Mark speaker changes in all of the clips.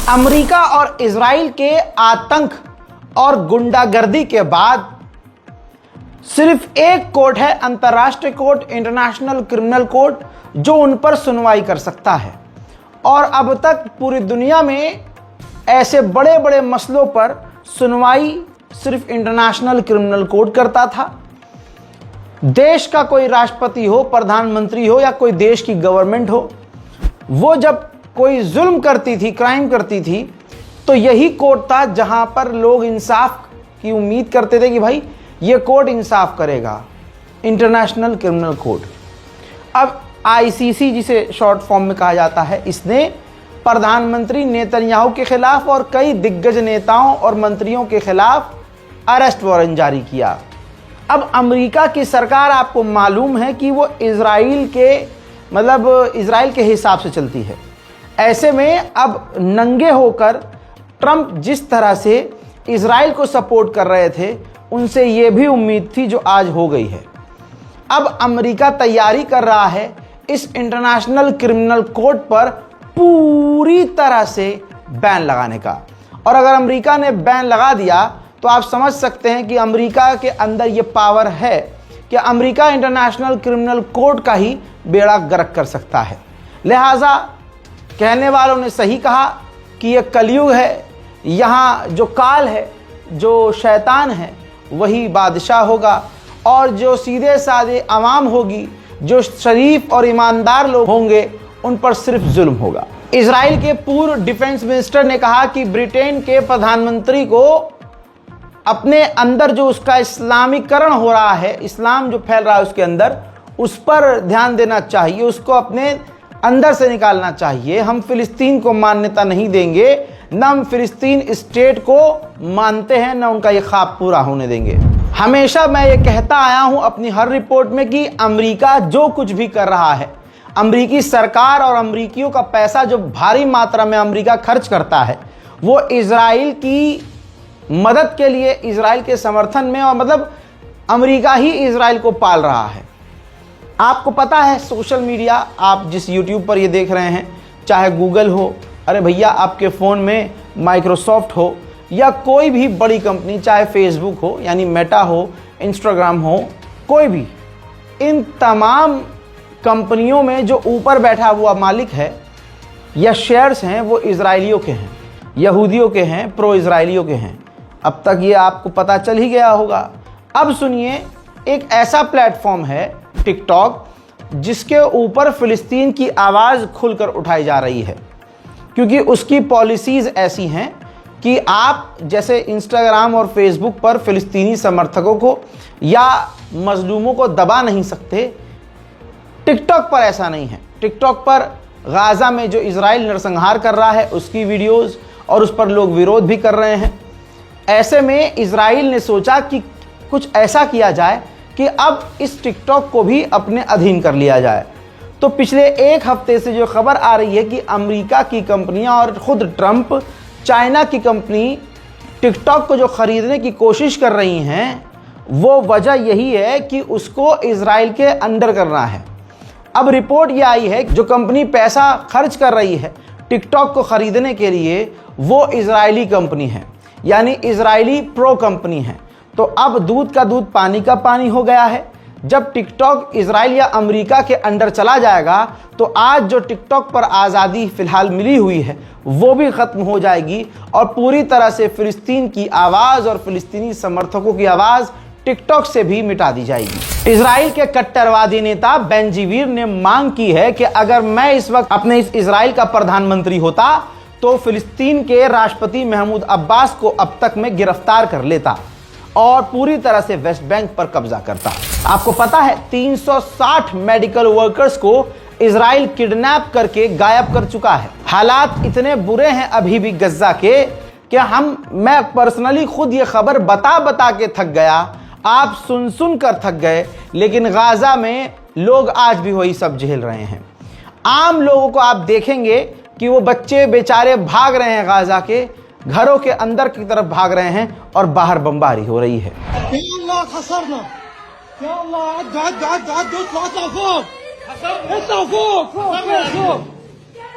Speaker 1: America और Israel के आतंक और गुंडागर्दी के बाद सिर्फ एक कोर्ट है, अंतर्राष्ट्रीय कोर्ट, इंटरनेशनल क्रिमिनल कोर्ट, जो उन पर सुनवाई कर सकता है। और अब तक पूरी दुनिया में ऐसे बड़े बड़े मसलों पर सुनवाई सिर्फ इंटरनेशनल क्रिमिनल कोर्ट करता था। देश का कोई राष्ट्रपति हो, प्रधानमंत्री हो या कोई देश की गवर्नमेंट हो, वो जब कोई जुल्म करती थी, क्राइम करती थी, तो यही कोर्ट था जहां पर लोग इंसाफ की उम्मीद करते थे कि भाई ये कोर्ट इंसाफ करेगा, इंटरनेशनल क्रिमिनल कोर्ट। अब आईसीसी, जिसे शॉर्ट फॉर्म में कहा जाता है, इसने प्रधानमंत्री नेतन्याहू के खिलाफ और कई दिग्गज नेताओं और मंत्रियों के खिलाफ अरेस्ट वारंट जारी किया। अब अमेरिका की सरकार, आपको मालूम है कि वो इजराइल के हिसाब से चलती है। ऐसे में अब नंगे होकर ट्रंप जिस तरह से इजराइल को सपोर्ट कर रहे थे, उनसे ये भी उम्मीद थी जो आज हो गई है। अब अमेरिका तैयारी कर रहा है इस इंटरनेशनल क्रिमिनल कोर्ट पर पूरी तरह से बैन लगाने का। और अगर अमेरिका ने बैन लगा दिया तो आप समझ सकते हैं कि अमेरिका के अंदर ये पावर है कि अमेरिका इंटरनेशनल क्रिमिनल कोर्ट का ही बेड़ा गर्क कर सकता है। लिहाजा कहने वालों ने सही कहा कि ये कलयुग है, यहाँ जो काल है, जो शैतान है, वही बादशाह होगा, और जो सीधे साधे आवाम होगी, जो शरीफ और ईमानदार लोग होंगे, उन पर सिर्फ जुल्म होगा। इजराइल के पूर्व डिफेंस मिनिस्टर ने कहा कि ब्रिटेन के प्रधानमंत्री को अपने अंदर जो उसका इस्लामीकरण हो रहा है, इस्लाम जो फैल रहा है उसके अंदर, उस पर ध्यान देना चाहिए, उसको अपने अंदर से निकालना चाहिए। हम फिलिस्तीन को मान्यता नहीं देंगे, न हम फिलिस्तीन स्टेट को मानते हैं, न उनका ये ख्वाब पूरा होने देंगे। हमेशा मैं ये कहता आया हूं अपनी हर रिपोर्ट में कि अमेरिका जो कुछ भी कर रहा है, अमेरिकी सरकार और अमेरिकियों का पैसा जो भारी मात्रा में अमेरिका खर्च करता है, वो इजराइल की मदद के लिए, इजराइल के समर्थन में, और अमेरिका ही इजराइल को पाल रहा है। आपको पता है सोशल मीडिया, आप जिस यूट्यूब पर ये देख रहे हैं, चाहे गूगल हो, अरे भैया आपके फ़ोन में माइक्रोसॉफ्ट हो, या कोई भी बड़ी कंपनी, चाहे फेसबुक हो यानी मेटा हो, इंस्टाग्राम हो, कोई भी, इन तमाम कंपनियों में जो ऊपर बैठा हुआ मालिक है या शेयर्स हैं, वो इजराइलियों के हैं, यहूदियों के हैं, प्रो इजराइलियों के हैं। अब तक ये आपको पता चल ही गया होगा। अब सुनिए, एक ऐसा प्लेटफॉर्म है टिकटॉक, जिसके ऊपर फिलिस्तीन की आवाज़ खुलकर उठाई जा रही है, क्योंकि उसकी पॉलिसीज़ ऐसी हैं कि आप जैसे इंस्टाग्राम और फेसबुक पर फिलिस्तीनी समर्थकों को या मजलूमों को दबा नहीं सकते, टिकटॉक पर ऐसा नहीं है। टिकटॉक पर गाज़ा में जो इजराइल नरसंहार कर रहा है उसकी वीडियोज़, और उस पर लोग विरोध भी कर रहे हैं। ऐसे में इजराइल ने सोचा कि कुछ ऐसा किया जाए कि अब इस टिकटॉक को भी अपने अधीन कर लिया जाए। तो पिछले एक हफ्ते से जो खबर आ रही है कि अमेरिका की कंपनियां और ख़ुद ट्रंप, चाइना की कंपनी टिकटॉक को जो ख़रीदने की कोशिश कर रही हैं, वो वजह यही है कि उसको इजराइल के अंडर करना है। अब रिपोर्ट ये आई है कि जो कंपनी पैसा खर्च कर रही है टिकटॉक को ख़रीदने के लिए, वो इजरायली कंपनी है, यानी इजरायली प्रो कंपनी है। तो अब दूध का दूध, पानी का पानी हो गया है। जब टिकटॉक इजराइल या अमेरिका के अंडर चला जाएगा, तो आज जो टिकटॉक पर आज़ादी फ़िलहाल मिली हुई है, वो भी ख़त्म हो जाएगी, और पूरी तरह से फ़िलिस्तीन की आवाज़ और फ़िलिस्तीनी समर्थकों की आवाज़ टिकटॉक से भी मिटा दी जाएगी। इजराइल के कट्टरवादी नेता बेंजीवीर ने मांग की है कि अगर मैं इस वक्त अपने इस इजराइल का प्रधानमंत्री होता, तो फ़िलिस्तीन के राष्ट्रपति महमूद अब्बास को अब तक मैं गिरफ्तार कर लेता और पूरी तरह से वेस्ट बैंक पर कब्जा करता। आपको पता है 360 मेडिकल वर्कर्स को इजराइल किडनैप करके गायब कर चुका है। हालात इतने बुरे हैं अभी भी गज्जा के कि मैं पर्सनली खुद ये खबर बता बता के थक गया, आप सुन सुन कर थक गए, लेकिन गाजा में लोग आज भी वही सब झेल रहे हैं। आम लोगों को आप देखेंगे कि वो बच्चे बेचारे भाग रहे हैं, गाजा के घरों के अंदर की तरफ भाग रहे हैं और बाहर बमबारी हो रही है।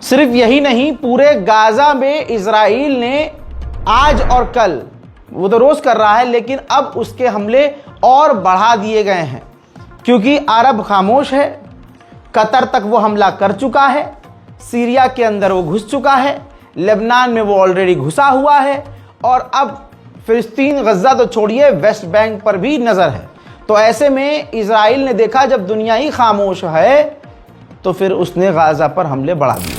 Speaker 1: सिर्फ यही नहीं, पूरे गाजा में इजराइल ने आज और कल, वो तो रोज कर रहा है, लेकिन अब उसके हमले और बढ़ा दिए गए हैं क्योंकि अरब खामोश है। कतर तक वो हमला कर चुका है, सीरिया के अंदर वो घुस चुका है, लेबनान में वो ऑलरेडी घुसा हुआ है और अब फिलिस्तीन, गज्जा तो छोड़िए, वेस्ट बैंक पर भी नजर है। तो ऐसे में इजराइल ने देखा जब दुनिया ही खामोश है तो फिर उसने गाजा पर हमले बढ़ा दिए।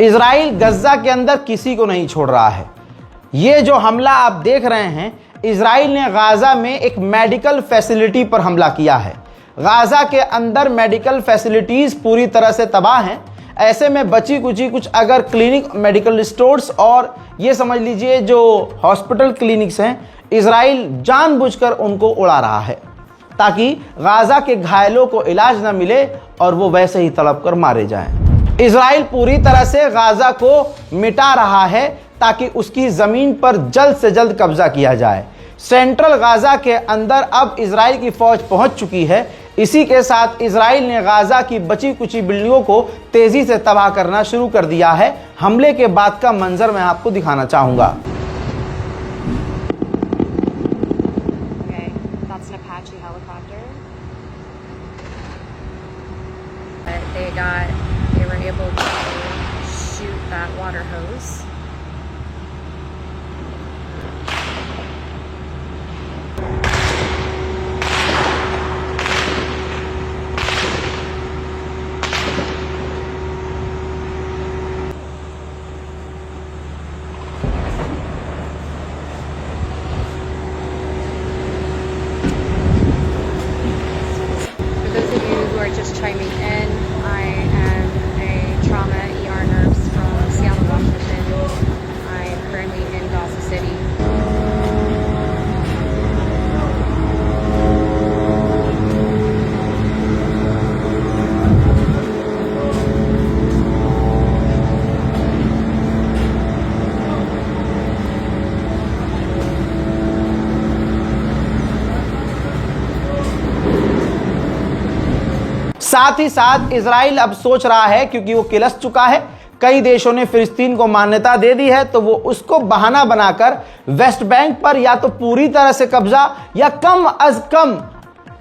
Speaker 1: इजराइल गज्जा के अंदर किसी को नहीं छोड़ रहा है। ये जो हमला आप देख रहे हैं, इजराइल ने गाजा में एक मेडिकल फैसिलिटी पर हमला किया है। गाजा के अंदर मेडिकल फैसिलिटीज पूरी तरह से तबाह हैं। ऐसे में बची कुची कुछ अगर क्लिनिक, मेडिकल स्टोर्स और ये समझ लीजिए जो हॉस्पिटल क्लिनिक्स हैं, इजराइल जानबूझकर उनको उड़ा रहा है ताकि गाजा के घायलों को इलाज न मिले और वो वैसे ही तड़प कर मारे जाएं। इजराइल पूरी तरह से गाजा को मिटा रहा है ताकि उसकी जमीन पर जल्द से जल्द कब्जा किया जाए। सेंट्रल गाजा के अंदर अब इजराइल की फौज पहुंच चुकी है। इसी के साथ इजराइल ने गाजा की बची कुची बिल्डिंगों को तेजी से तबाह करना शुरू कर दिया है। हमले के बाद का मंजर मैं आपको दिखाना चाहूंगा।
Speaker 2: They were able to shoot that water hose. For those of you who are just chiming in, I am a trauma ER nurse from Seattle, Washington. I am currently in Gaza City.
Speaker 1: साथ ही साथ Israel अब सोच रहा है, क्योंकि वो किलस चुका है, कई देशों ने फिलिस्तीन को मान्यता दे दी है, तो वो उसको बहाना बनाकर वेस्ट बैंक पर या तो पूरी तरह से कब्जा या कम अज कम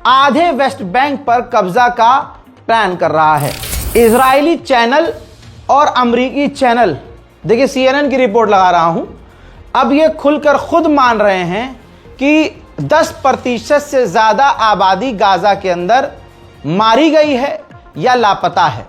Speaker 1: आधे वेस्ट बैंक पर कब्जा का प्लान कर रहा है। इजरायली चैनल और अमेरिकी चैनल, देखिए CNN की रिपोर्ट लगा रहा हूं, अब ये खुलकर खुद मान रहे हैं कि 10% से ज्यादा आबादी गाजा के अंदर मारी गई है या लापता है।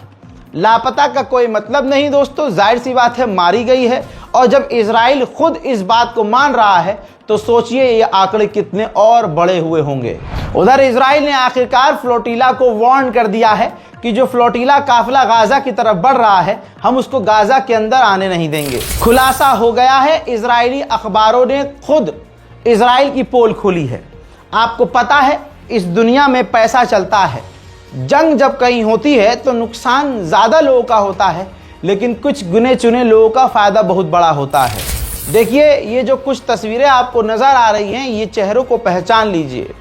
Speaker 1: लापता का कोई मतलब नहीं दोस्तों, जाहिर सी बात है मारी गई है। और जब इजराइल खुद इस बात को मान रहा है तो सोचिए ये आंकड़े कितने और बड़े हुए होंगे। उधर इजराइल ने आखिरकार फ्लोटिला को वार्न कर दिया है कि जो फ्लोटिला काफिला गाजा की तरफ बढ़ रहा है, हम उसको गाजा के अंदर आने नहीं देंगे। खुलासा हो गया है, इजरायली अखबारों ने खुद इजराइल की पोल खोली है। आपको पता है इस दुनिया में पैसा चलता है, जंग जब कहीं होती है तो नुकसान ज्यादा लोगों का होता है, लेकिन कुछ गिने चुने लोगों का फायदा बहुत बड़ा होता है। देखिए ये जो कुछ तस्वीरें आपको नजर आ रही हैं, ये चेहरों को पहचान लीजिए।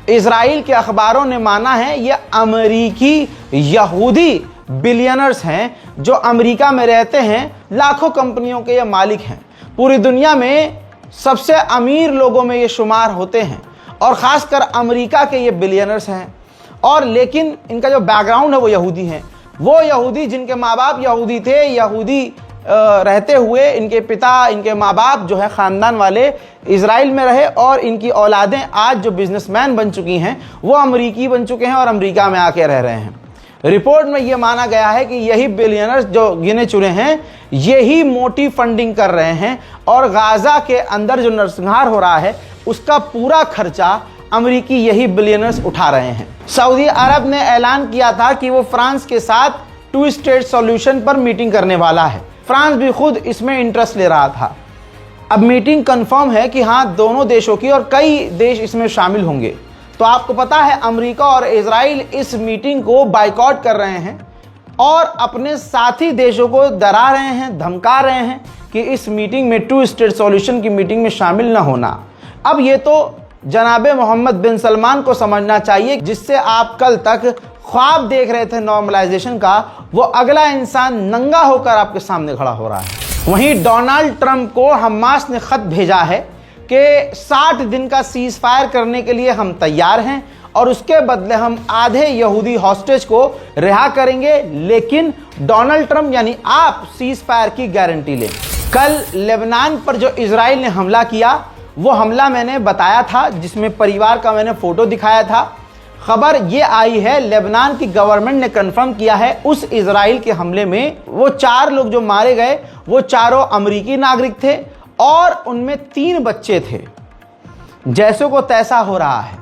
Speaker 1: इजराइल के अखबारों ने माना है ये अमेरिकी यहूदी बिलियनर्स हैं जो अमेरिका में रहते हैं, लाखों कंपनियों के ये मालिक हैं, पूरी दुनिया में सबसे अमीर लोगों में ये शुमार होते हैं और खासकर अमेरिका के ये बिलियनर्स हैं। और लेकिन इनका जो बैकग्राउंड है वो यहूदी हैं, वो यहूदी जिनके माँ बाप यहूदी थे, यहूदी रहते हुए इनके पिता, इनके माँ बाप जो है ख़ानदान वाले इजराइल में रहे और इनकी औलादें आज जो बिजनेसमैन बन चुकी हैं वो अमरीकी बन चुके हैं और अमेरिका में आके रह रहे हैं। रिपोर्ट में यह माना गया है कि यही बिलियनर्स जो गिने चुने हैं यही मोटी फंडिंग कर रहे हैं और गाजा के अंदर जो नरसंहार हो रहा है उसका पूरा खर्चा अमेरिकी यही बिलियनर्स उठा रहे हैं। सऊदी अरब ने ऐलान किया था कि वो फ्रांस के साथ 2 स्टेट सॉल्यूशन पर मीटिंग करने वाला है। फ्रांस भी खुद इसमें इंटरेस्ट ले रहा था। अब मीटिंग कंफर्म है कि हाँ, दोनों देशों की और कई देश इसमें शामिल होंगे। तो आपको पता है अमेरिका और इजराइल इस मीटिंग को बायकॉट कर रहे हैं और अपने साथी देशों को डरा रहे हैं, धमका रहे हैं कि इस मीटिंग में 2 स्टेट सॉल्यूशन की मीटिंग में शामिल ना होना। अब ये तो जनाबे मोहम्मद बिन सलमान को समझना चाहिए, जिससे आप कल तक ख्वाब देख रहे थे नॉर्मलाइजेशन का, वो अगला इंसान नंगा होकर आपके सामने खड़ा हो रहा है। वहीं डोनाल्ड ट्रंप को हमास ने खत भेजा है कि 60 दिन का सीज फायर करने के लिए हम तैयार हैं और उसके बदले हम आधे यहूदी हॉस्टेज को रिहा करेंगे, लेकिन डोनाल्ड ट्रंप यानी आप सीज फायर की गारंटी लें। कल लेबनान पर जो इजराइल ने हमला किया वो हमला मैंने बताया था, जिसमें परिवार का मैंने फोटो दिखाया था। खबर ये आई है, लेबनान की गवर्नमेंट ने कंफर्म किया है उस इजराइल के हमले में वो 4 लोग जो मारे गए वो चारों अमेरिकी नागरिक थे और उनमें 3 बच्चे थे। जैसों को तैसा हो रहा है।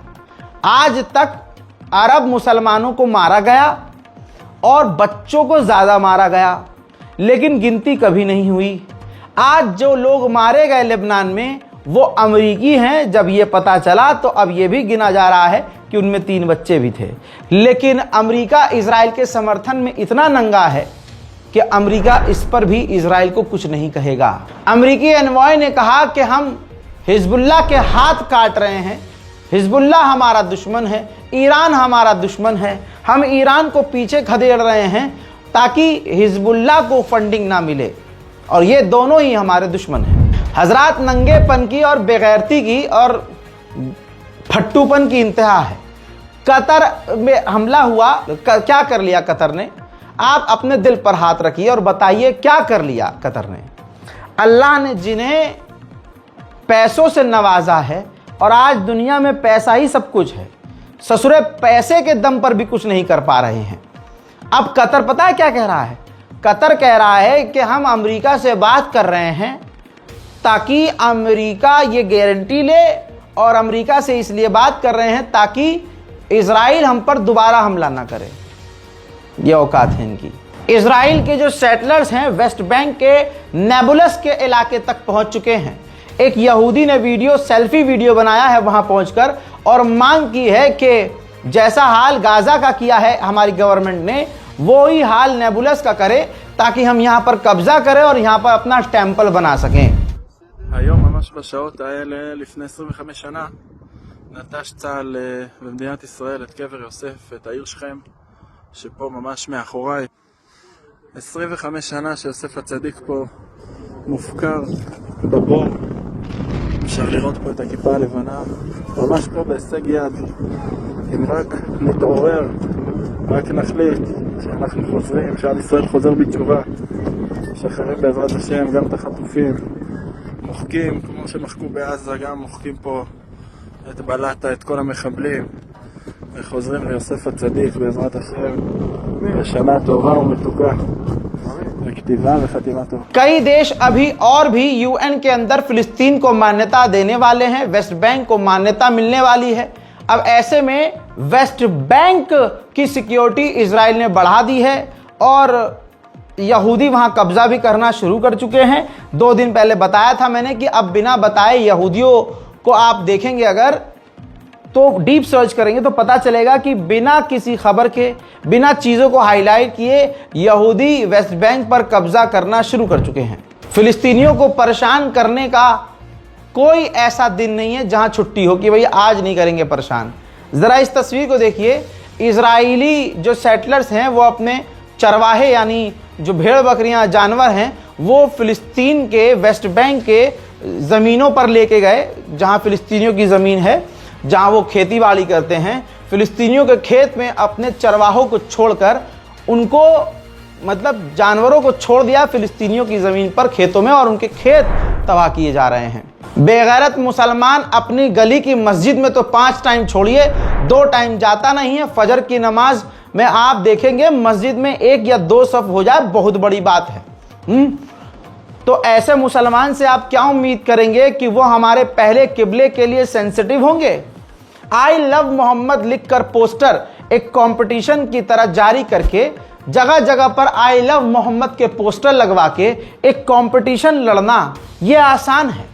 Speaker 1: आज तक अरब मुसलमानों को मारा गया और बच्चों को ज़्यादा मारा गया, लेकिन गिनती कभी नहीं हुई। आज जो लोग मारे गए लेबनान में वो अमेरिकी हैं। जब ये पता चला तो अब ये भी गिना जा रहा है कि उनमें 3 बच्चे भी थे। लेकिन अमेरिका इजराइल के समर्थन में इतना नंगा है कि अमेरिका इस पर भी इजराइल को कुछ नहीं कहेगा। अमेरिकी एनवॉय ने कहा कि हम हिजबुल्लाह के हाथ काट रहे हैं, हिजबुल्लाह हमारा दुश्मन है, ईरान हमारा दुश्मन है, हम ईरान को पीछे खदेड़ रहे हैं ताकि हिजबुल्लाह को फंडिंग ना मिले और ये दोनों ही हमारे दुश्मन हैं। हजरात, नंगेपन की और बेगैरती की और फट्टूपन की इंतहा है। कतर में हमला हुआ, क्या कर लिया कतर ने? आप अपने दिल पर हाथ रखिए और बताइए क्या कर लिया कतर ने। अल्लाह ने जिन्हें पैसों से नवाजा है और आज दुनिया में पैसा ही सब कुछ है, ससुरे पैसे के दम पर भी कुछ नहीं कर पा रहे हैं। अब कतर पता है क्या कह रहा है? कतर कह रहा है कि हम अमेरिका से बात कर रहे हैं ताकि अमेरिका ये गारंटी ले, और अमेरिका से इसलिए बात कर रहे हैं ताकि इजराइल हम पर दोबारा हमला ना करे। ये औकात है इनकी। इजराइल के जो सेटलर्स हैं वेस्ट बैंक के नेबुलस के इलाके तक पहुंच चुके हैं। एक यहूदी ने सेल्फी वीडियो बनाया है वहां पहुंचकर और मांग की है कि जैसा हाल गाजा का किया है हमारी गवर्नमेंट ने, वो ही हाल नेबुलस का करे ताकि हम यहां पर कब्जा करें और यहां पर अपना टेम्पल बना सकें।
Speaker 3: היום ממש בשעות האלה לפני 25 שנה נטש צה"ל במדינת ישראל את קבר יוסף, את העיר שכם שפה ממש מאחוריי. 25 שנה שיוסף הצדיק פה מופקר בבור. אפשר לראות פה את הכיפה הלבנה ממש פה בהישג יד. אם רק נתעורר, רק נחליט שאנחנו חוזרים, שעם ישראל חוזר בתשובה, שחררים בעזרת השם גם את החטופים, מוחקים כמו שמחקו בעזה, גם מוחקים פה את בלטה, את כל המחבלים, וחוזרים ליוסף הצדיק בעזרת השם בשנה טובה ומתוקה בכתיבה וחתימה טובה।
Speaker 1: कई देश अभी और भी यूएन के अंदर फिलिस्तीन को मान्यता देने वाले हैं, वेस्ट बैंक को मान्यता मिलने वाली है। अब ऐसे में वेस्ट बैंक की सिक्योरिटी इजराइल ने बढ़ा दी है और यहूदी वहां कब्जा भी करना शुरू कर चुके हैं। 2 दिन पहले बताया था मैंने कि अब बिना बताए यहूदियों को आप देखेंगे अगर तो डीप सर्च करेंगे तो पता चलेगा कि बिना किसी खबर के, बिना चीज़ों को हाईलाइट किए यहूदी वेस्ट बैंक पर कब्जा करना शुरू कर चुके हैं। फिलिस्तीनियों को परेशान करने का कोई ऐसा दिन नहीं है जहां छुट्टी हो कि भाई आज नहीं करेंगे परेशान। ज़रा इस तस्वीर को देखिए। इजरायली जो सेटलर्स हैं वो अपने चरवाहे यानी जो भेड़ बकरियां जानवर हैं वो फिलिस्तीन के वेस्ट बैंक के ज़मीनों पर लेके गए, जहां फिलिस्तीनियों की ज़मीन है, जहां वो खेती बाड़ी करते हैं। फिलिस्तीनियों के खेत में अपने चरवाहों को छोड़कर उनको मतलब जानवरों को छोड़ दिया फिलिस्तीनियों की ज़मीन पर, खेतों में, और उनके खेत तबाह किए जा रहे हैं। बेगैरत मुसलमान अपनी गली की मस्जिद में तो 5 टाइम छोड़िए 2 टाइम जाता नहीं है। फजर की नमाज में आप देखेंगे मस्जिद में 1 या 2 सफ हो जाए बहुत बड़ी बात है। तो ऐसे मुसलमान से आप क्या उम्मीद करेंगे कि वो हमारे पहले किबले के लिए सेंसिटिव होंगे? आई लव मोहम्मद लिखकर पोस्टर एक कंपटीशन की तरह जारी करके, जगह जगह पर आई लव मोहम्मद के पोस्टर लगवा के एक कंपटीशन लड़ना यह आसान है,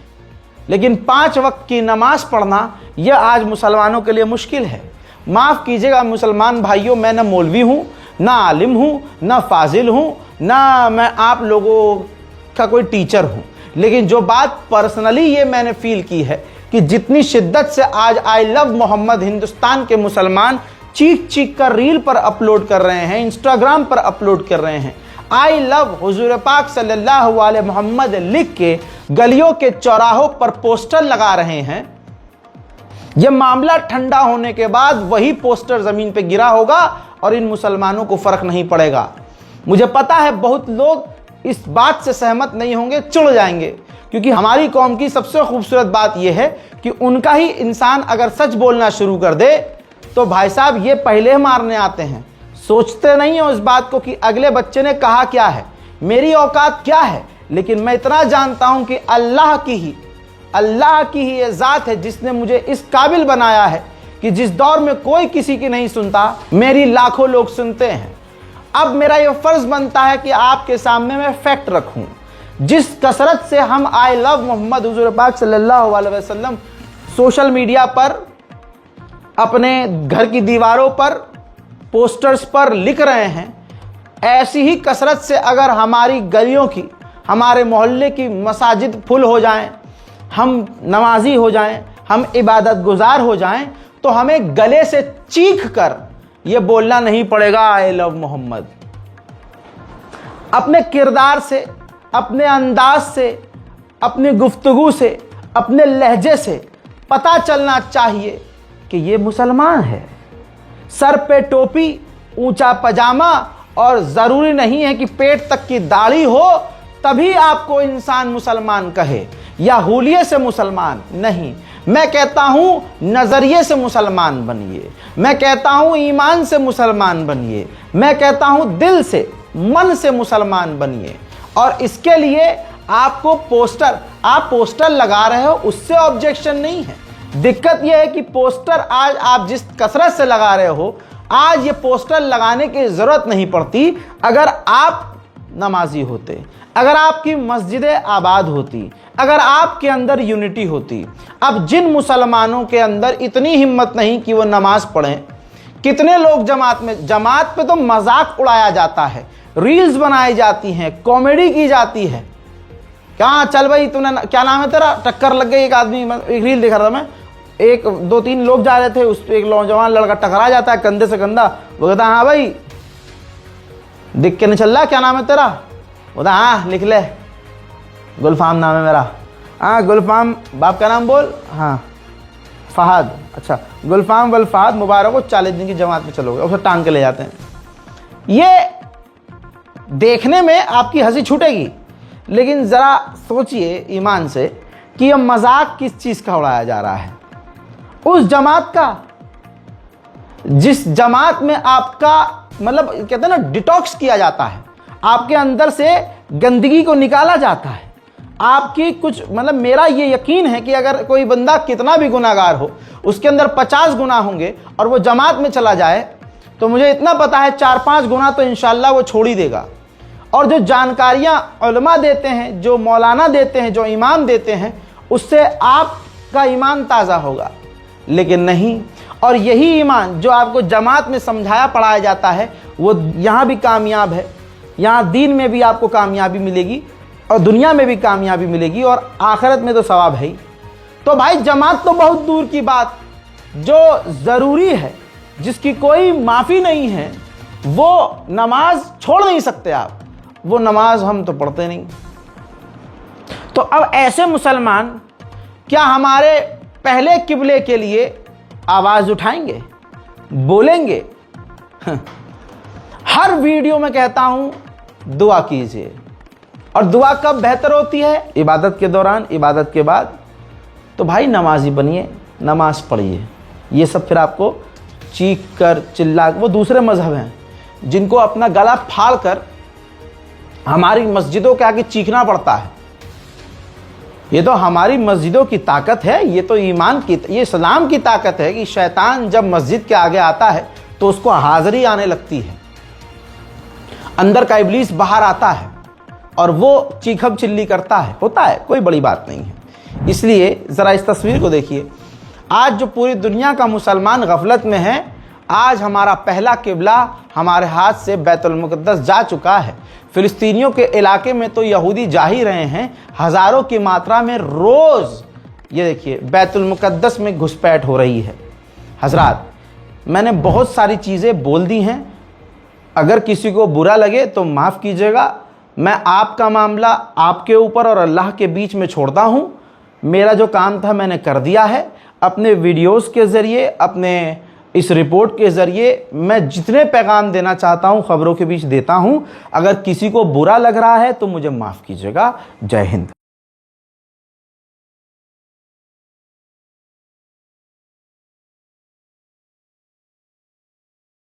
Speaker 1: लेकिन 5 वक्त की नमाज पढ़ना यह आज मुसलमानों के लिए मुश्किल है। माफ़ कीजिएगा मुसलमान भाइयों, मैं न मौलवी हूँ, ना आलिम हूँ, ना फाजिल हूँ, ना मैं आप लोगों का कोई टीचर हूँ, लेकिन जो बात पर्सनली ये मैंने फील की है कि जितनी शिद्दत से आज आई लव मोहम्मद हिंदुस्तान के मुसलमान चीख चीख कर रील पर अपलोड कर रहे हैं, इंस्टाग्राम पर अपलोड कर रहे हैं, आई लव हुजूर पाक सल्लल्लाहु अलैहि मोहम्मद लिख के गलियों के चौराहों पर पोस्टर लगा रहे हैं, यह मामला ठंडा होने के बाद वही पोस्टर जमीन पे गिरा होगा और इन मुसलमानों को फर्क नहीं पड़ेगा। मुझे पता है बहुत लोग इस बात से सहमत नहीं होंगे, चिढ़ जाएंगे, क्योंकि हमारी कौम की सबसे खूबसूरत बात यह है कि उनका ही इंसान अगर सच बोलना शुरू कर दे तो भाई साहब ये पहले मारने आते हैं, सोचते नहीं हो इस बात को कि अगले बच्चे ने कहा क्या है, मेरी औकात क्या है। लेकिन मैं इतना जानता हूं कि अल्लाह की ही ये ज़ात है जिसने मुझे इस काबिल बनाया है कि जिस दौर में कोई किसी की नहीं सुनता, मेरी लाखों लोग सुनते हैं। अब मेरा ये फर्ज बनता है कि आपके सामने मैं फैक्ट रखूं। जिस कसरत से हम आई लव मोहम्मद हुजूर पाक सल्लल्लाहु अलैहि वसल्लम सोशल मीडिया पर, अपने घर की दीवारों पर, पोस्टर्स पर लिख रहे हैं, ऐसी ही कसरत से अगर हमारी गलियों की, हमारे मोहल्ले की मसाजिद फुल हो जाएं, हम नमाजी हो जाएं, हम इबादत गुजार हो जाएं, तो हमें गले से चीख कर यह बोलना नहीं पड़ेगा आई लव मोहम्मद। अपने किरदार से, अपने अंदाज से, अपनी गुफ्तगू से, अपने लहजे से पता चलना चाहिए कि ये मुसलमान है। सर पे टोपी, ऊंचा पजामा, और ज़रूरी नहीं है कि पेट तक की दाढ़ी हो तभी आपको इंसान मुसलमान कहे, या हुलिये से मुसलमान नहीं। मैं कहता हूं नजरिए से मुसलमान बनिए, मैं कहता हूं ईमान से मुसलमान बनिए, मैं कहता हूं दिल से, मन से मुसलमान बनिए। और इसके लिए आपको आप पोस्टर लगा रहे हो, उससे ऑब्जेक्शन नहीं है। दिक्कत यह है कि पोस्टर आज आप जिस कसरत से लगा रहे हो, आज ये पोस्टर लगाने की जरूरत नहीं पड़ती अगर आप नमाजी होते, अगर आपकी मस्जिदें आबाद होती, अगर आपके अंदर यूनिटी होती। अब जिन मुसलमानों के अंदर इतनी हिम्मत नहीं कि वो नमाज पढ़ें, कितने लोग जमात पे तो मजाक उड़ाया जाता है, रील्स बनाई जाती हैं, कॉमेडी की जाती है। कहाँ चल भाई तूने, क्या नाम है तेरा, टक्कर लग गई। एक आदमी, एक रील देख रहा था मैं, 1-2-3 लोग जा रहे थे, उस पर एक नौजवान लड़का टकरा जाता है कंधे से कंधा। वो कहता हाँ भाई दिख के नहीं चल रहा, क्या नाम है तेरा? बोलता हाँ लिख ले, गुलफाम नाम है मेरा। हाँ गुलफाम, बाप का नाम बोल। हाँ फहाद। अच्छा गुलफाम वल फहाद मुबारक हो, 40 दिन की जमात में चलोगे। उसे टांग के ले जाते हैं। ये देखने में आपकी हंसी छूटेगी, लेकिन ज़रा सोचिए ईमान से कि यह मजाक किस चीज़ का उड़ाया जा रहा है। उस जमात का जिस जमात में आपका मतलब कहते हैं ना डिटॉक्स किया जाता है, आपके अंदर से गंदगी को निकाला जाता है। आपकी कुछ मतलब मेरा ये यकीन है कि अगर कोई बंदा कितना भी गुनाहगार हो, उसके अंदर 50 गुनाह होंगे और वो जमात में चला जाए, तो मुझे इतना पता है 4-5 गुनाह तो इंशाल्लाह वो छोड़ ही देगा। और जो जानकारियाँ उलमा देते हैं, जो मौलाना देते हैं, जो इमाम देते हैं, उससे आपका ईमान ताज़ा होगा। लेकिन नहीं, और यही ईमान जो आपको जमात में समझाया पढ़ाया जाता है, वो यहाँ भी कामयाब है। यहाँ दीन में भी आपको कामयाबी मिलेगी और दुनिया में भी कामयाबी मिलेगी और आखिरत में तो सवाब है ही। तो भाई जमात तो बहुत दूर की बात, जो ज़रूरी है, जिसकी कोई माफ़ी नहीं है, वो नमाज छोड़ नहीं सकते आप। वो नमाज हम तो पढ़ते नहीं। तो अब ऐसे मुसलमान क्या हमारे पहले किबले के लिए आवाज़ उठाएंगे, बोलेंगे? हर वीडियो में कहता हूं दुआ कीजिए। और दुआ कब बेहतर होती है? इबादत के दौरान, इबादत के बाद। तो भाई नमाजी बनिए, नमाज पढ़िए। ये सब फिर आपको चीख कर चिल्ला, वो दूसरे मजहब हैं जिनको अपना गला फाड़ कर हमारी मस्जिदों के आगे चीखना पड़ता है। ये तो हमारी मस्जिदों की ताकत है, ये तो ईमान की, ये इस्लाम की ताकत है कि शैतान जब मस्जिद के आगे आता है तो उसको हाज़िरी आने लगती है, अंदर का इब्लीस बाहर आता है और वो चीखम चिल्ली करता है। होता है, कोई बड़ी बात नहीं है। इसलिए ज़रा इस तस्वीर को देखिए। आज जो पूरी दुनिया का मुसलमान गफलत में है, आज हमारा पहला किबला हमारे हाथ से बैतुल मुक़द्दस जा चुका है। फ़िलिस्तीनियों के इलाके में तो यहूदी जा ही रहे हैं, हज़ारों की मात्रा में रोज़। ये देखिए बैतुल मुक़द्दस में घुसपैठ हो रही है। हज़रात, मैंने बहुत सारी चीज़ें बोल दी हैं, अगर किसी को बुरा लगे तो माफ़ कीजिएगा। मैं आपका मामला आपके ऊपर और अल्लाह के बीच में छोड़ता हूँ। मेरा जो काम था मैंने कर दिया है। अपने वीडियोस के ज़रिए, अपने इस रिपोर्ट के ज़रिए मैं जितने पैगाम देना चाहता हूँ ख़बरों के बीच देता हूँ। अगर किसी को बुरा लग रहा है तो मुझे माफ़ कीजिएगा। जय हिंद।